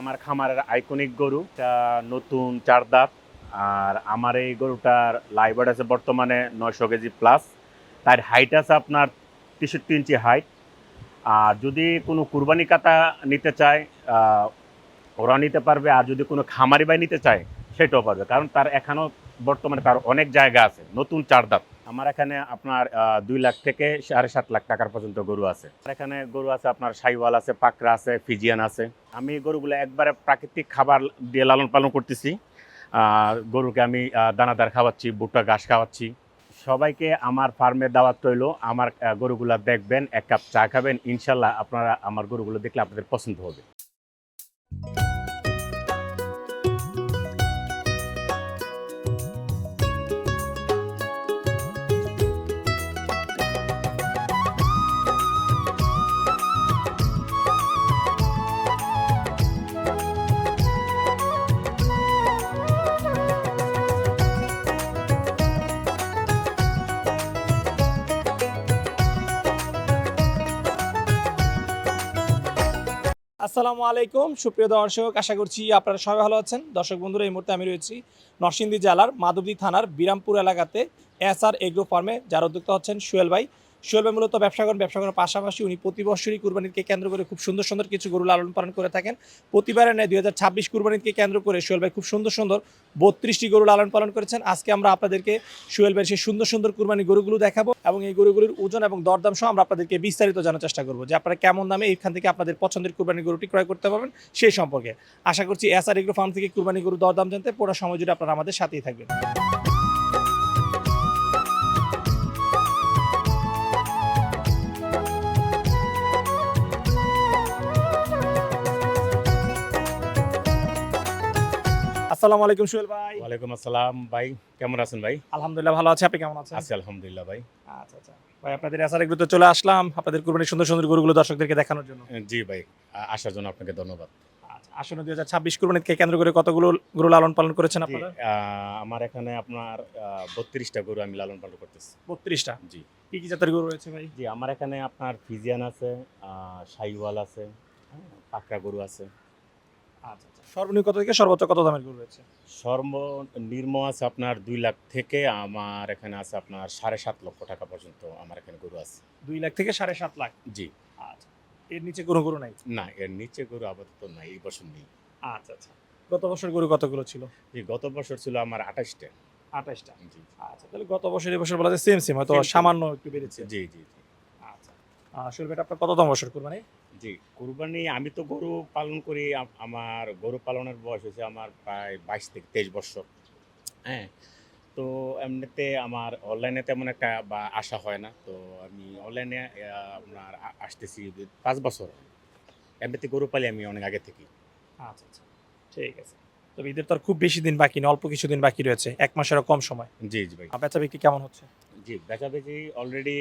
আমার খামারের আইকনিক গরু, এটা নতুন 4 দাঁত। আর আমার এই গরুটার লাইভ ওয়েট আছে বর্তমানে 900 কেজি প্লাস। তার হাইট আছে আপনার 63 ইঞ্চি হাইট। আর যদি কোনো কুরবানি কাটা নিতে চায় ওরা নিতে পারবে, আর যদি কোনো খামারি ভাই নিতে চায় সেটাও পারবে, কারণ তার এখনও বর্তমানে তার অনেক জায়গা আছে। নতুন 4 দাঁত। আমার এখানে আপনার 2 লাখ থেকে 7.5 লাখ টাকার পর্যন্ত গরু আছে। এখানে গরু আছে আপনার সাইওয়াল আছে, পাকড়া আছে, ফিজিয়ান আছে। আমি গরুগুলো একবারে প্রাকৃতিক খাবার দিয়ে লালন পালন করতেছি। গরুকে আমি দানাদার খাওয়াচ্ছি, ভুট্টা ঘাস খাওয়াচ্ছি। সবাইকে আমার ফার্মে দাওয়াত রইল। আমার গরুগুলা দেখবেন, এক কাপ চা খাবেন, ইনশাল্লাহ আপনারা আমার গরুগুলো দেখলে আপনাদের পছন্দ হবে। আসসালামু আলাইকুম সুপ্রিয় দর্শক, আশা করছি আপনারা সবাই ভালো আছেন। দর্শক বন্ধুরা, এই মুহূর্তে আমি রয়েছি নরসিংদী জেলার মাধবদী থানার বিরামপুর এলাকাতে এসআর এগ্রো ফার্মে, যার উদ্যোক্তা হচ্ছেন সোহেল ভাই। সোহেল ভাই মূলত ব্যবসা করার পাশাপাশি উনি প্রতি বছরই কুরবানিকে কেন্দ্র করে খুব সুন্দর সুন্দর কিছু গরু লালন পালন করে থাকেন। প্রতিবারের ন্যায় 2026 কুরবানিকে কেন্দ্র করে সোহেল ভাই খুব সুন্দর সুন্দর 32টি গরু লালন পালন করেছেন। আজকে আমরা আপনাদেরকে সোহেল ভাইয়ের সেই সুন্দর সুন্দর কুরবানি গরুগুলো দেখাবো এবং এই গরুগুলির ওজন এবং দরদাম সহ আমরা আপনাদেরকে বিস্তারিত জানার চেষ্টা করবো, যে আপনারা কেমন দামে এইখান থেকে আপনাদের পছন্দের কুরবানি গরুটি ক্রয় করতে পারবেন সেই সম্পর্কে। আশা করছি এসআর এগ্রো ফার্ম থেকে কুরবানি গরু দরদাম জানতে পুরো সময় জুড়ে আপনারা আমাদের সাথেই থাকবেন। আসসালামু আলাইকুম সোহেল ভাই। ওয়ালাইকুম আসসালাম ভাই, কেমন আছেন ভাই? আলহামদুলিল্লাহ ভালো আছি, আপনি কেমন আছেন? আছি আলহামদুলিল্লাহ ভাই। আচ্ছা আচ্ছা ভাই, আপনাদের এসআর এগ্রোতে চলে আসলাম আপনাদের কুরবানির সুন্দর সুন্দর গরুগুলো দর্শকদেরকে দেখানোর জন্য। জি ভাই, আসার জন্য আপনাকে ধন্যবাদ। আচ্ছা, আসন্ন 2026 কুরবানিকে কেন্দ্র করে কতগুলো গরু লালন পালন করেছেন জি, আপনারা? আমার এখানে আপনার 32টা গরু আমি লালন পালন করতেছি। 32টা। জি কি কি জাতের গরু রয়েছে ভাই? জি, আমার এখানে আপনার ফিজিয়ান আছে, সাইওয়াল আছে, হ্যাঁ, পাকড়া গরু আছে। আচ্ছা আচ্ছা, সর্বনিম্ন কত থেকে সর্বোচ্চ কত দামের গরু রয়েছে? সর্বনিম্ন আছে আপনার 2 লাখ থেকে আমার এখানে আছে আপনার 7.5 লক্ষ টাকা পর্যন্ত আমার এখানে গরু আছে। 2 লাখ থেকে 7.5 লাখ। জি। আচ্ছা, এর নিচে কোনো গরু নাই? না, এর নিচে গরু আপাতত নাই, এই বছর নেই। আচ্ছা আচ্ছা, গত বছর গরু কতগুলো ছিল? জি, গত বছর ছিল আমার 28টা। 28টা। জি আচ্ছা, তাহলে গত বছর এই বছর বলা যায় সেম হয়তো Same, same. সামান্য একটু বেড়েছে। জি জি জি আচ্ছা, আসলে এটা আপনার কততম বছর কুরবানি? জি, কুরবানি আমি তো গরু পালন করি। আমার গরু পালনের বয়স হচ্ছে আমার প্রায় 22 থেকে 23 বছর। হ্যাঁ, তো এমনিতে আমার অনলাইনে তেমন একটা বা আসা হয় না। তো আমি অনলাইনে আপনার আসতেছি 5 বছর। এমনিতে গরু পালি আমি অনেক আগে থেকেই। আচ্ছা আচ্ছা, ঠিক আছে। তবে ঈদের তো আর খুব বেশি দিন বাকি নেই, অল্প কিছুদিন বাকি রয়েছে, 1 মাসেরও কম সময়। জি জি ভাই। বেচা বিক্রি কেমন হচ্ছে? জি, বেচাবেচি অলরেডি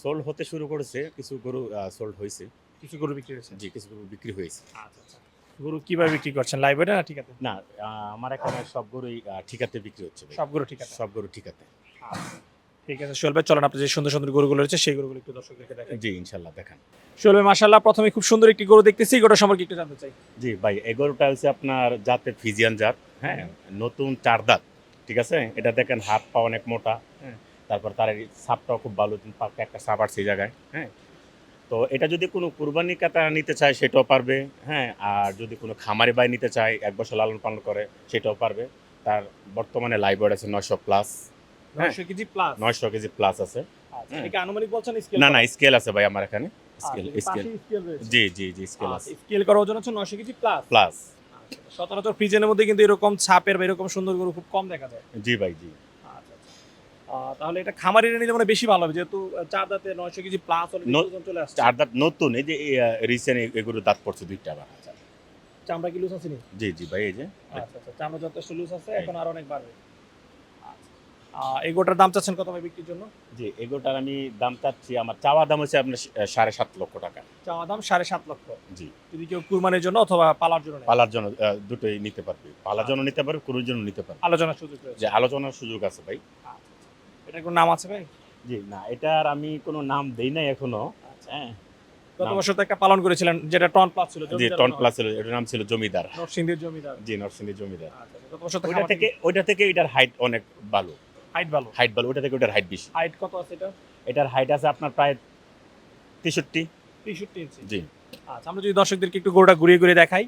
সোল্ড হতে শুরু করেছে। কিছু গরু সোল্ড হয়েছে। কিছু গরু বিক্রি হয়েছে? জি, কিছু গরু বিক্রি হয়েছে। আচ্ছা আচ্ছা, গরু কিভাবে বিক্রি করছেন, লাইভ ওয়েটে না ঠিকাতে? না, আমার এখানে সব গরুই ঠিকাতে বিক্রি হচ্ছে ভাই। সব গরু ঠিকাতে? সব গরু ঠিকাতে। আচ্ছা, ঠিক আছে সোহেল ভাই, চলেন আপনি যে সুন্দর সুন্দর গরুগুলো রয়েছে সেই গরুগুলো একটু দর্শকদেরকে দেখাই। জি, ইনশাল্লাহ দেখান। সোহেল ভাই মাশাআল্লাহ, প্রথমে খুব সুন্দর একটি গরু দেখতেছি, গরুটা সম্পর্কে একটু জানতে চাই। জি ভাই, এই গরুটা হচ্ছে আপনার জাতে ফিজিয়ান জাত। হ্যাঁ, নতুন 4 দাঁত। ঠিক আছে, এটা দেখেন হাত পা অনেক মোটা। হ্যাঁ, তারপর তার এই সাপটাও খুব ভালো, পাকে একটা সাপ আছে এই জায়গায়। হ্যাঁ, তো এটা যদি কোনো কুরবানি কাটা নিতে চায় সেটাও পারবে। হ্যাঁ, আর যদি কোনো খামারি ভাই নিতে চায় 1 বছর লালন পালন করে সেটাও পারবে। তার বর্তমানে লাইভ ওয়েট আছে 900 প্লাস। হ্যাঁ, 900 কেজি প্লাস? 900 কেজি প্লাস আছে। আচ্ছা, এটা কি আনুমানিক বলছেন স্কেল? না না, স্কেল আছে ভাই আমার এখানে। স্কেল স্কেল স্কেল স্কেল রয়েছে? জি জি জি, স্কেল আছে। স্কেল করা ওজন হচ্ছে 900 কেজি প্লাস। প্লাস। সচরাচর ফ্রিজের মধ্যে কিন্তু এরকম ছাপের বা এরকম সুন্দর গরু খুব কম দেখা যায়। জি ভাই জি। আচ্ছা আচ্ছা, তাহলে এটা খামারিরা নিলে মানে বেশি ভালো হবে, যেহেতু 4 দাঁতে 900 কেজি প্লাস হলে ওজন চলে আসছে। 4 দাঁত নতুন, এই যে রিসেন্ট এগুলো দাঁত পড়ছে 2টা আবার। আচ্ছা, চামড়া কি লুজ আছে নি? জি জি ভাই, এই যে আচ্ছা আচ্ছা, চামড়া যথেষ্ট লুজ আছে, এখন আর অনেক বাড়বে। এই গোটার দাম চাচ্ছেন কত ভাই বিক্রির জন্য? জি, এগুলোটার আমি দাম চাচ্ছি, আমার চাওয়া দাম হচ্ছে আপনার 7.5 লক্ষ টাকা। চাওয়া দাম 7.5 লক্ষ। জি, যদি কেউ কুরবানির জন্য অথবা পালার জন্য নেয়? পালার জন্য দুটোই নিতে পারবে। পালার জন্য নিতে পারবে, কুরুর জন্য নিতে পারবে। আলোচনার সুযোগ রয়েছে? যে আলোচনার সুযোগ আছে ভাই। আচ্ছা আচ্ছা, এটার কোনো নাম আছে ভাই? জি না, এটার আমি কোনো নাম দেই নাই এখনো। আচ্ছা, হ্যাঁ, গত বছর তো একটা পালন করেছিলেন যেটা টন প্লাস ছিল, জি টন প্লাস ছিল, এটার নাম ছিল জমিদার। নরসিংদীর জমিদার। জি নরসিংদী জমিদার। আচ্ছা, গত বছর তো ওইটা থেকে এটার হাইট অনেক ভালো। হাইট ভালো। হাইট ভালো, ওইটা থেকে ওটার হাইট বেশি। হাইট কত আছে এটা? এটার হাইট আছে আপনার প্রায় 63। 63 ইঞ্চি। জি। আচ্ছা, আমরা যদি দর্শকদেরকে একটু গরুটা ঘুরিয়ে ঘুরিয়ে দেখাই।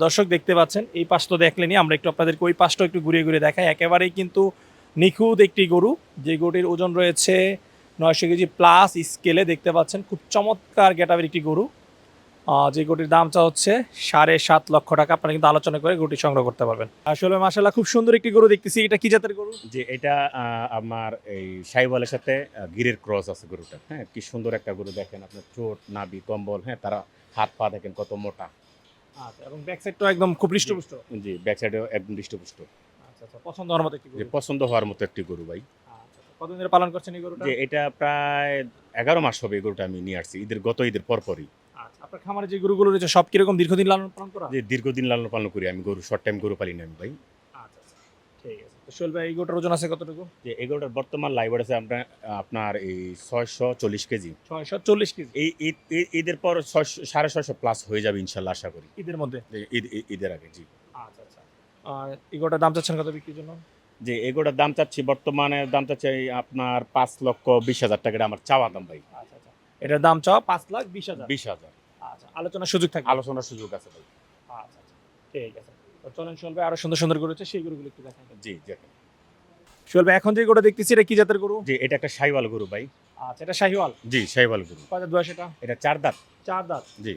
দর্শক দেখতে পাচ্ছেন এই পাশ তো দেখলেনি, আমরা একটু আপনাদেরকে ওই পাশটা একটু ঘুরিয়ে ঘুরিয়ে দেখাই। একেবারেই কিন্তু নিখুঁত একটি গরু, যে গরুটির ওজন রয়েছে 900 কেজি প্লাস স্কেলে। দেখতে পাচ্ছেন খুব চমৎকার গেটাবের একটি গরু, যে গরুটির দামটা হচ্ছে 7.5 লক্ষ টাকা। আপনারা কিন্তু আলোচনা করে গরুটি সংগ্রহ করতে পারবেন। আসলে মাশাআল্লাহ খুব সুন্দর একটি গরু দেখতেছি। এটা কি জাতের গরু? যে এটা আমার এই সাইওয়ালের সাথে গিরের ক্রস আছে গরুটা। হ্যাঁ, কি সুন্দর একটা গরু, দেখেন আপনার চোট নাভি কম্বল, হ্যাঁ তারা হাত পা দেখেন কত মোটা। আচ্ছা, এবং ব্যাক সাইডটাও একদম খুব হৃষ্টপুষ্ট। জি ব্যাক সাইডেও একদম হৃষ্টপুষ্ট। আচ্ছা আচ্ছা, পছন্দ হওয়ার মতো একটি যে গরু। পছন্দ হওয়ার মতো একটি গরু ভাই। আচ্ছা, কতদিন ধরে পালন করছেন এই গরুটা? যে এটা প্রায় 11 মাস হবে এই গরুটা আমি নিয়ে আসছি গত ঈদের পরপরই। আচ্ছা, আপনার খামারে যে গরুগুলো রয়েছে সব কিরকম দীর্ঘদিন লালন পালন করা? যে দীর্ঘদিন লালন পালন করি আমি গরু, শর্ট টাইম গরু পালি না আমি ভাই। আচ্ছা আচ্ছা, ঠিক আছে। তো সোহেল ভাই, এই গরুটার ওজন আছে কতটুকু? যে এই গরুটার বর্তমান লাইভ আছে আপনার এই 640 কেজি। 640 কেজি। ঈদের পর 650 প্লাস হয়ে যাবে ইনশাল্লাহ, আশা করি ঈদের মধ্যে। যে ঈদের আগে। জি। আচ্ছা আচ্ছা। আর এই গরুটার দাম চাচ্ছেন কত বিক্রির জন্য? যে এগুলোর দাম চাচ্ছি, বর্তমানে দাম চাচ্ছি আপনার 5,20,000 টাকা, এটা আমার চাওয়া দাম ভাই। আচ্ছা আচ্ছা, এটার দাম চাও 5,20,000। 20,000 আচ্ছা, আলোচনার সুযোগ থাকবে। আলোচনার সুযোগ আছে ভাই। আচ্ছা আচ্ছা, ঠিক আছে। তো চলেন সোহেল ভাই, আরো সুন্দর সুন্দর গরু আছে সেই গরুগুলো একটু দেখাই। জি দেখেন। সোহেল ভাই, এখন যে গরুটা দেখতেছি এটা কি জাতের গরু? যে এটা একটা সাইওয়াল গরু ভাই। আচ্ছা, এটা শাহিওয়াল। জি সাইওয়াল গরু। কয় দাঁত বয়স এটা? এটা 4 দাঁত। 4 দাঁত। জি।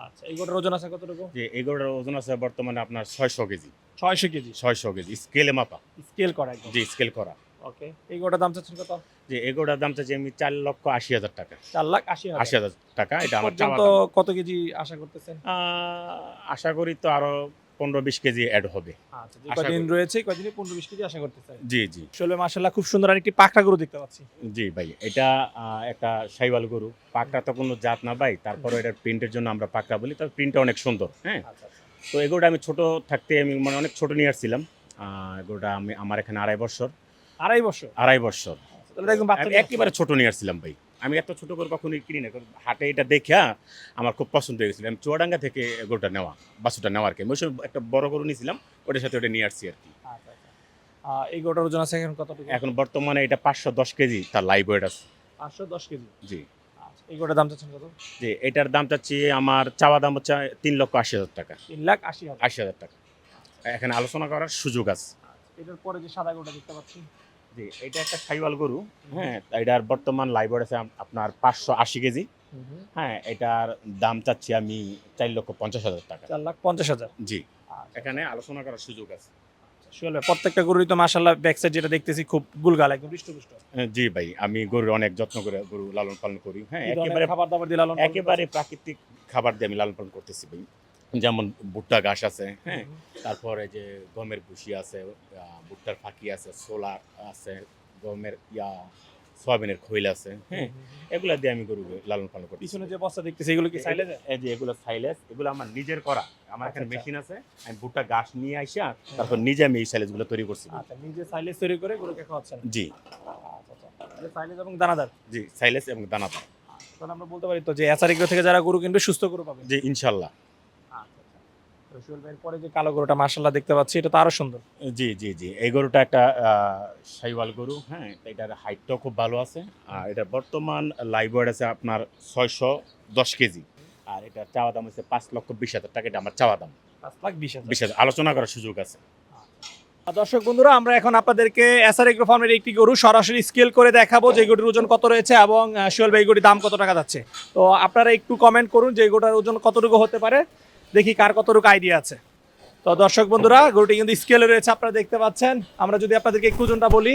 আচ্ছা, এই গরুটার ওজন আছে কতটুকু? যে এই গরুটার ওজন আছে বর্তমানে আপনার 600 কেজি। 600 কেজি। 600 কেজি স্কেলে মাপা। স্কেল করা একদম। জি স্কেল করা। ওকে, এই গরুটার দাম চাচ্ছেন কত? যে এই গরুটার দাম চাচ্ছি আমি 4,80,000 টাকা। 4,80,000। 80,000 টাকা, এটা আমার চাওয়া পর্যন্ত দাম। কত কেজি আশা করতেছেন? আশা করি তো আরো 15-20 কেজি অ্যাড হবে। আচ্ছা, যে আশা কদিন করি। রয়েছে কদিনে 15-20 কেজি আশা করতেছেন। জি জি। আসলে মাশাআল্লাহ খুব সুন্দর আরেকটি পাকড়া গরু দেখতে পাচ্ছি। জি ভাই, এটা একটা সাইওয়াল গরু। পাকড়া তো কোনো জাত না ভাই, তারপরে এটার প্রিন্টের জন্য আমরা পাকড়া বলি, তার প্রিন্টটা অনেক সুন্দর। হ্যাঁ, আচ্ছা আচ্ছা। তো এই গরুটা আমি ছোট থাকতে আমি মানে অনেক ছোট নিয়ে আসছিলাম। গরুটা আমার এখানে 2.5 বছর। 2.5 বছর? 2.5 বছর। তাহলে একদম বাচ্চা আমি একেবারে ছোট নিয়ে আসছিলাম ভাই। আমি এত ছোট গরু কখনোই কিনি না, কারণ হাটে এটা দেখে আমার খুব পছন্দ হয়ে গেছিল। আমি চুয়াডাঙ্গা থেকে গরুটা নেওয়া, বাছুরটা নেওয়ার কি, আমি ওই সময় একটা বড় গরু নিয়েছিলাম, ওটার সাথে ওটা নিয়ে আসছি আর কি। আচ্ছা আচ্ছা। এই গরুটার ওজন আছে এখন কতটুকু? এখন বর্তমানে এটা 510 কেজি তার লাইভ ওয়েট আছে। 510 কেজি। জি। আচ্ছা, এই গরুটার দাম চাচ্ছেন কত? যে এটার দাম চাচ্ছি, আমার চাওয়া দাম হচ্ছে 3,80,000 টাকা। 3,80,000। 80,000 টাকা। এখানে আলোচনা করার সুযোগ আছে। আচ্ছা, এটার পরে যে সাদা গরুটা দেখতে পাচ্ছি। জি, এটা একটা সাইওয়াল গরু। হ্যাঁ, এটার বর্তমান লাইভ ওয়েট আছে আপনার 580 কেজি। হ্যাঁ, এটার দাম চাচ্ছি আমি 4,50,000 টাকা। 4,50,000। জি। আচ্ছা, এখানে আলোচনা করার সুযোগ আছে। আসলে প্রত্যেকটা গরুই তো মাশাআল্লাহ ব্যাক সাইড যেটা দেখতেছি খুব গুলগাল, একদম হৃষ্টপুষ্ট। জি ভাই, আমি গরুর অনেক যত্ন করে গরু লালন পালন করি। হ্যাঁ, কি ধরনের একেবারে খাবার দাবার দিয়ে লালন পালন একেবারে করতেছেন? প্রাকৃতিক খাবার দিয়ে আমি লালন পালন করতেছি ভাই। যেমন ভুট্টা ঘাস আছে, হ্যাঁ, তারপরে যে গমের ভুসি আছে, ভুট্টার ফাঁকি আছে, সোলার আছে, গমের সয়াবিনের খৈল আছে, হ্যাঁ, এগুলা দিয়ে আমি গরু লালন পালন করতেছি। পিছনে যে বস্তা দেখতেছি এগুলো কি সাইলেজ? এই যে এগুলো সাইলেজ, এগুলো আমার নিজের করা। আমার এখানে আচ্ছা, মেশিন আছে, আমি ভুট্টা ঘাস নিয়ে আইসা তারপর নিজে আমি এই সাইলেজ গুলো তৈরি করছি। আচ্ছা, নিজে সাইলেজ তৈরি করে গরুকে খাওয়াচ্ছেন? জি। আচ্ছা আচ্ছা, যে সাইলেজ এবং দানাদার। জি, সাইলেজ এবং দানাদার। তাহলে আমরা বলতে পারি তো যে এসআর এগ্রো থেকে যারা গরু কিনবে সুস্থ গরু পাবে? জি ইনশাল্লাহ। আচ্ছা আচ্ছা। তো সোহেল ভাইয়ের পরে যে কালো গরুটা মাশাআল্লাহ দেখতে পাচ্ছি, এটা তো আরো সুন্দর। জি জি জি, এই গরুটা একটা সাইওয়াল গরু। হ্যাঁ, এটার হাইটটাও খুব ভালো আছে। আর এটা বর্তমান লাইভ ওয়েট আছে আপনার 610 কেজি। আর এটা চাওয়া দাম হচ্ছে 5,20,000 টাকা, এটা আমার চাওয়া দাম। 5,20,000। 20,000 আলোচনা করার সুযোগ আছে। দর্শক বন্ধুরা, আমরা এখন আপনাদেরকে এসআর এগ্রো ফার্মের একটি গরু সরাসরি স্কেল করে দেখাবো যে গরুর ওজন কত রয়েছে এবং সোহেল ভাই গরুর দাম কত টাকা যাচ্ছে। তো আপনারা একটু কমেন্ট করুন যে গরুটার ওজন কতটুকু হতে পারে, দেখি কার কতটুকু আইডিয়া আছে। তো দর্শক বন্ধুরা, গরুটি কিন্তু স্কেলে রয়েছে, আপনারা দেখতে পাচ্ছেন। আমরা যদি আপনাদেরকে একটু ওজনটা বলি,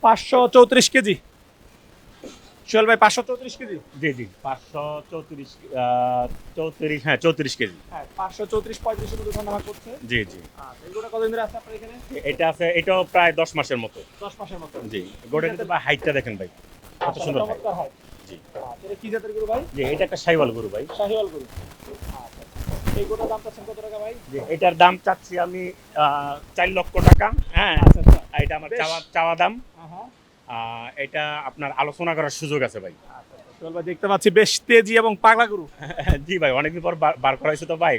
534 কেজি। সোহেল ভাই 534 কেজি? জি জি, 534 হ্যাঁ 34 কেজি। হ্যাঁ, 534-35 মতো ওঠানামা করছে। জি জি। এই গরুটা কতদিন ধরে আছে আপনার এখানে? এটা আছে, এটাও প্রায় 10 মাসের মতো। 10 মাসের মতো। জি, গরুটা কিন্তু হাইটটা দেখেন ভাই, কত সুন্দর হাইট। চমৎকার height। জি। এটা কি জাতের গরু ভাই? জি, এটা একটা সাইওয়াল গরু ভাই। শাহিওয়াল গরু। আচ্ছা, এই গরুটার দাম চাচ্ছেন কত টাকা ভাই? যে এটার দাম চাচ্ছি আমি 4 লক্ষ টাকা। হ্যাঁ, আচ্ছা আচ্ছা। আর এটা আমার বেশ। চাওয়া দাম। হ্যাঁ। এটা আপনার আলোচনা করার সুযোগ আছে ভাই। আচ্ছা, আচ্ছা। সোহেল ভাই দেখতে পাচ্ছি বেশ তেজি এবং পাগলা গরু। জি ভাই, অনেকদিন পর বার করা হয়েছে তো ভাই,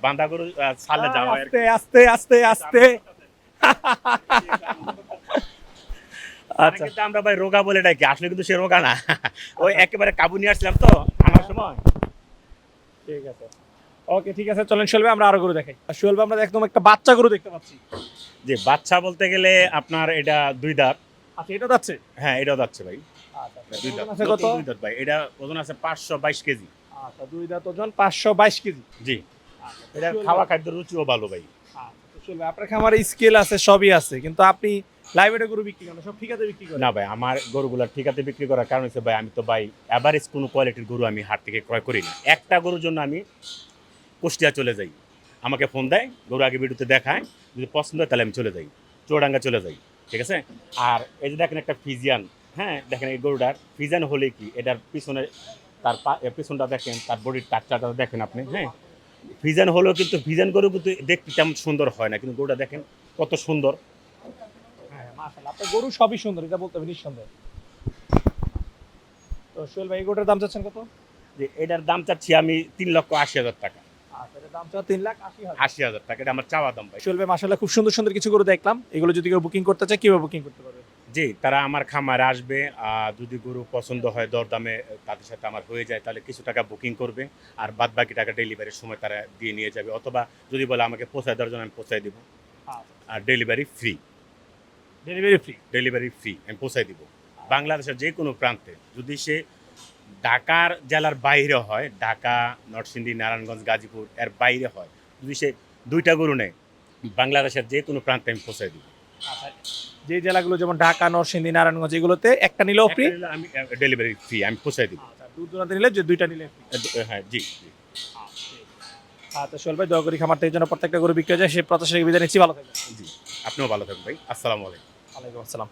বান্ধা গরু ছাড়লে যাওয়া হয় আর কি। আস্তে আস্তে আস্তে আস্তে। আচ্ছা কিন্তু আমরা ভাই রোগা বলে ডাকি, আসলে কিন্তু সে রোগা না। ওই একেবারে কাবু নিয়ে আসছিলাম তো আনার সময়। ঠিক আছে, ওকে ঠিক আছে, চলেন সোহেল ভাই আমরা আরো গরু দেখাই। আর সোহেল ভাই আমরা একদম একটা বাচ্চা গরু দেখতে পাচ্ছি। যে বাচ্চা বলতে গেলে আপনার এটা 2 দাঁত। আচ্ছা এটা যাচ্ছে। হ্যাঁ, এটাও যাচ্ছে ভাই। আচ্ছা 2 দাঁত। আছে কত? নতুন 2 দাঁত ভাই, এটা ওজন আছে 522 কেজি। আচ্ছা 2 দাঁত ওজন 522 কেজি। জি, এটা সোহেল খাওয়া ভাই, খাদ্য রুচিও ভালো ভাই। আচ্ছা, সোহেল ভাই আপনার খামারে স্কেল আছে সবই আছে, কিন্তু আপনি লাইভেটে গরু বিক্রি করেন, সব ঠিকাতে বিক্রি করেন? না ভাই, আমার গরুগুলা ঠিকাতে বিক্রি করার কারণ হচ্ছে ভাই, আমি তো ভাই এভারেজ কোনো কোয়ালিটির গরু আমি হাট থেকে ক্রয় করি না। একটা গরুর জন্য আমি কুষ্টিয়া চলে যাই, আমাকে ফোন দেয়, গরু আগে ভিডিওতে দেখায়, যদি পছন্দ হয় তাহলে আমি চলে যাই, চুয়াডাঙ্গা চলে যাই, ঠিক আছে। আর এই যে দেখেন একটা ফিজিয়ান, হ্যাঁ দেখেন এই গরুটার ফিজিয়ান হলে কি, এটার পিছনে তার পিছনটা দেখেন, তার বডির স্ট্রাকচারটা দেখেন আপনি, হ্যাঁ ফিজিয়ান হলেও কিন্তু ফিজিয়ান গরু কিন্তু দেখতে তেমন সুন্দর হয় না, কিন্তু গরুটা দেখেন কত সুন্দর। হ্যাঁ মাশাআল্লাহ, আপনার গরু সবই সুন্দর, এটা বলতে হবে নিঃসন্দেহে। তো সোহেল ভাই এই গরুটার দাম চাচ্ছেন কত? যে এটার দাম চাচ্ছি আমি 3,80,000 টাকা। আচ্ছা এটার দাম চাও 3,80,000। 80,000 টাকা, এটা আমার চাওয়া দাম ভাই। সোহেল ভাই মাশাআল্লাহ খুব সুন্দর সুন্দর কিছু গরু দেখলাম, এগুলো যদি কেউ বুকিং করতে চায় কিভাবে বুকিং করতে পারবে? জি, তারা আমার খামারে আসবে, যদি গরু পছন্দ হয় দরদামে তাদের সাথে আমার হয়ে যায়, তাহলে কিছু টাকা বুকিং করবে, আর বাদ বাকি টাকা ডেলিভারির সময় তারা দিয়ে নিয়ে যাবে, অথবা যদি বলে আমাকে পৌঁছায় দেওয়ার জন্য আমি পৌঁছায় দিব। আর delivery free, delivery free. Delivery free আমি পৌঁছায় দিব। বাংলাদেশের যে কোনো প্রান্তে, যদি সে ঢাকার জেলার বাইরে হয়, ঢাকা, নরসিংদী, নারায়ণগঞ্জ, গাজীপুর এর বাইরে হয়, যদি সে 2টা গরু নেয়, বাংলাদেশের যে কোনো প্রান্তে আমি পৌঁছায় দিব। যে জেলাগুলো যেমন ঢাকা, নরসিংদী, নারায়ণগঞ্জ এগুলোতে একটা নিলেও ফ্রি, একটা নিলে আমি ডেলিভারি ফ্রি আমি পৌঁছায় দিব। দূর দূরান্তে নিলে যে 2টা নিলে ফ্রি। হ্যাঁ জি জি। আচ্ছা সোহেল ভাই দয়া করে খামার থেকে যেন প্রত্যেকটা গরু বিক্রি হয়ে যায় সেই প্রত্যাশা বিদায় নিচ্ছি, ভালো থাকবেন। জি, আপনিও ভালো থাকবেন ভাই। আসসালামু আলাইকুম। ওয়ালাইকুম আসসালাম।